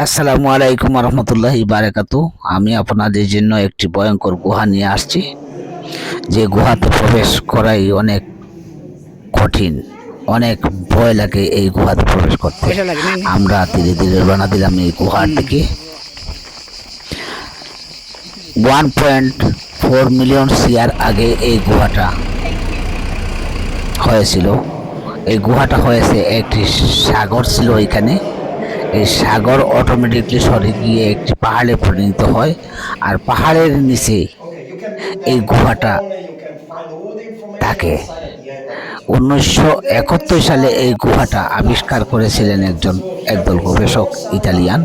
আসসালামু আলাইকুম রহমতুল্লাহি বারাকাতু। আমি আপনাদের জন্য একটি ভয়ঙ্কর গুহা নিয়ে আসছি। যে গুহাতে প্রবেশ করাই অনেক কঠিন, অনেক ভয় লাগে এই গুহাতে প্রবেশ করতে। আমরা ধীরে ধীরে রওনা দিলাম এই গুহার দিকে। 1.4 মিলিয়ন ইয়ার আগে এই গুহাটা হয়েছিল। এই গুহাটা হয়েছে একটি সাগর ছিল এখানে। এই সাগর অটোমেটিকলি সরে গিয়ে একটি পাহাড়ে পরিণত হয়, আর পাহাড়ের নিচে এই গুহাটা থাকে। 1971 সালে এই গুহাটা আবিষ্কার করেছিলেন একদল গবেষক, ইতালিয়ান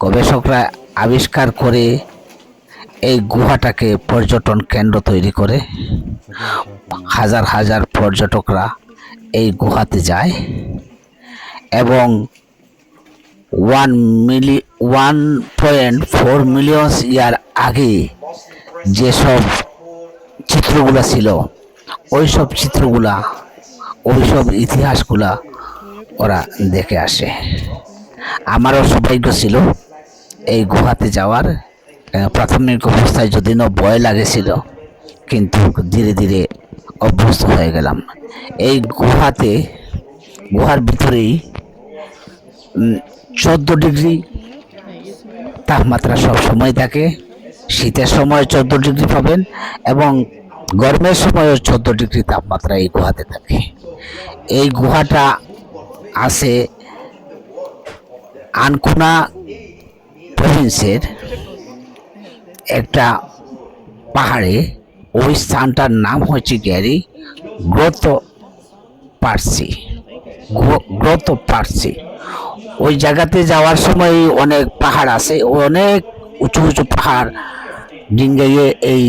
গবেষকরা আবিষ্কার করে এই গুহাটাকে পর্যটন কেন্দ্র তৈরি করে। হাজার হাজার পর্যটকরা এই গুহাতে যায় এবং 1.4 মিলিয়ন ইয়ার আগে যেসব চিত্রগুলা ছিল, ওইসব চিত্রগুলা, ওইসব ইতিহাসগুলা ওরা দেখে আসে। আমারও সৌভাগ্য ছিল এই গুহাতে যাওয়ার। প্রাথমিক অবস্থায় যদিও ভয় লাগেছিল, কিন্তু ধীরে ধীরে অভ্যস্ত হয়ে গেলাম। এই গুহার ভিতরেই 14 ডিগ্রি তাপমাত্রা সব সময় থাকে। শীতের সময় 14 ডিগ্রি পাবেন এবং গরমের সময়ও 14 ডিগ্রি তাপমাত্রা এই গুহাতে থাকে। এই গুহাটা আছে আনকোনা প্রভিন্সের একটা পাহাড়ে। ওই স্থানটার নাম হচ্ছে গ্যারি গ্রোথ পার্সি। ওই জায়গাতে যাওয়ার সময় অনেক পাহাড় আছে, অনেক উঁচু উঁচু পাহাড় ডিঙ্গিয়ে এই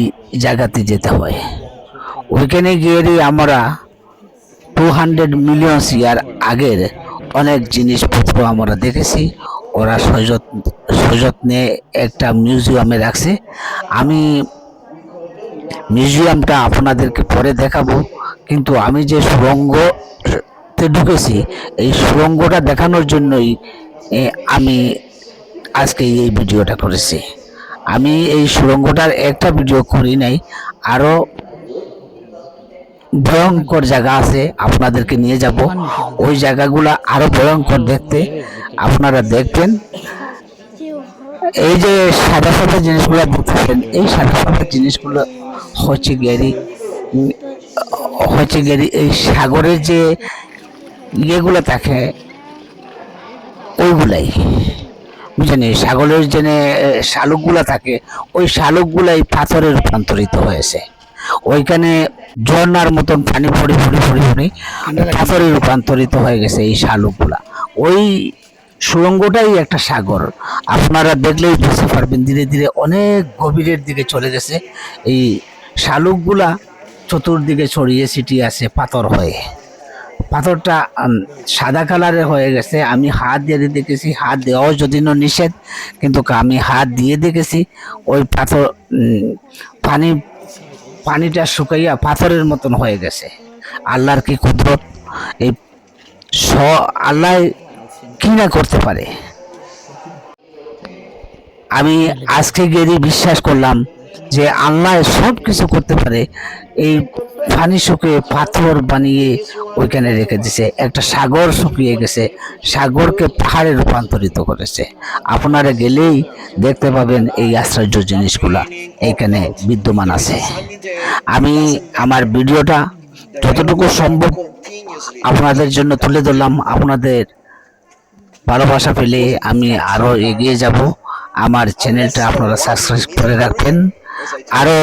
জায়গাতে যেতে হয়। ওইখানে গিয়ে আমরা 200 মিলিয়ন ইয়ার আগের অনেক জিনিসপত্র আমরা দেখেছি। ওরা সযত্নে একটা মিউজিয়ামে রাখছে। আমি মিউজিয়ামটা আপনাদেরকে পরে দেখাবো, কিন্তু আমি যে সুড়ঙ্গতে ঢুকেছি, এই সুড়ঙ্গটা দেখানোর জন্যই আমি আজকে এই ভিডিওটা করেছি। আমি এই সুড়ঙ্গটার একটা ভিডিও করি নাই, আরও ভয়ঙ্কর জায়গা আছে, আপনাদেরকে নিয়ে যাব। ওই জায়গাগুলো আরো ভয়ঙ্কর দেখতে, আপনারা দেখবেন। এই যে সাদা সাদা জিনিসগুলো দেখতেছেন, এই সাদা সাদা জিনিসগুলো হচ্ছে গ্যারি এই সাগরের যে ইয়েগুলো থাকে, ওইগুলাই বুঝলেন। সাগরের যে শালুকগুলা থাকে, ওই শালুকগুলাই পাথরে রূপান্তরিত হয়েছে। ওইখানে ঝর্ণার মতন পানি পড়ে পড়ে পড়ে পড়ে পাথরে রূপান্তরিত হয়ে গেছে এই শালুকগুলা। ওই সুড়ঙ্গটাই একটা সাগর, আপনারা দেখলেই বুঝতে পারবেন। ধীরে ধীরে অনেক গভীরের দিকে চলে গেছে। এই শালুকগুলা চতুর্দিকে ছড়িয়ে ছিটিয়ে আছে পাথর হয়ে। পাথরটা সাদা কালারের হয়ে গেছে। আমি হাত দিয়ে দেখেছি, হাত দেওয়াও যদিও নিষেধ, কিন্তু আমি হাত দিয়ে দেখেছি। ওই পাথর পানিটা শুকাইয়া পাথরের মতন হয়ে গেছে। আল্লাহর কি কুদরত! এই আল্লাহ কি না করতে পারে। আমি আজকে গিয়ে বিশ্বাস করলাম যে আল্লাহ সব কিছু করতে পারে। এই পানি শুকিয়ে পাথর বানিয়ে ওইখানে রেখে দিছে। একটা সাগর শুকিয়ে গেছে, সাগরকে পাহাড়ে রূপান্তরিত করেছে। আপনারা গেলেই দেখতে পাবেন এই আশ্চর্য জিনিসগুলা এইখানে বিদ্যমান আছে। আমি আমার ভিডিওটা যতটুকু সম্ভব আপনাদের জন্য তুলে ধরলাম। আপনাদের ভালোবাসা পেলে আমি আরো এগিয়ে যাব। আমার চ্যানেলটা আপনারা সাবস্ক্রাইব করে রাখবেন। আরো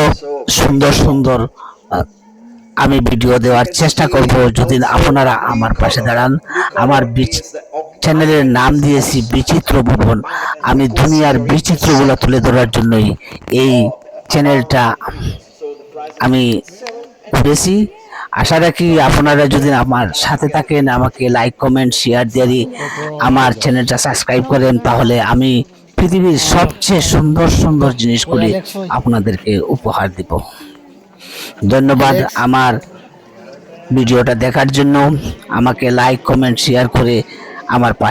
সুন্দর সুন্দর আমি ভিডিও দেওয়ার চেষ্টা করব, যদি আপনারা আমার পাশে দাঁড়ান। আমার চ্যানেলের নাম দিয়েছি বিচিত্র ভুবন। আমি দুনিয়ার বিচিত্রগুলো তুলে ধরার জন্যই এই চ্যানেলটা আমি করেছি। আশা রাখি আপনারা যদি আমার সাথে থাকেন, আমাকে লাইক কমেন্ট শেয়ার দিয়ে আমার চ্যানেলটা সাবস্ক্রাইব করেন, তাহলে আমি পৃথিবীর সবচেয়ে সুন্দর সুন্দর জিনিসগুলি আপনাদেরকে উপহার দিব। ধন্যবাদ আমার ভিডিওটা দেখার জন্য। আমাকে লাইক কমেন্ট শেয়ার করে আমার পাশে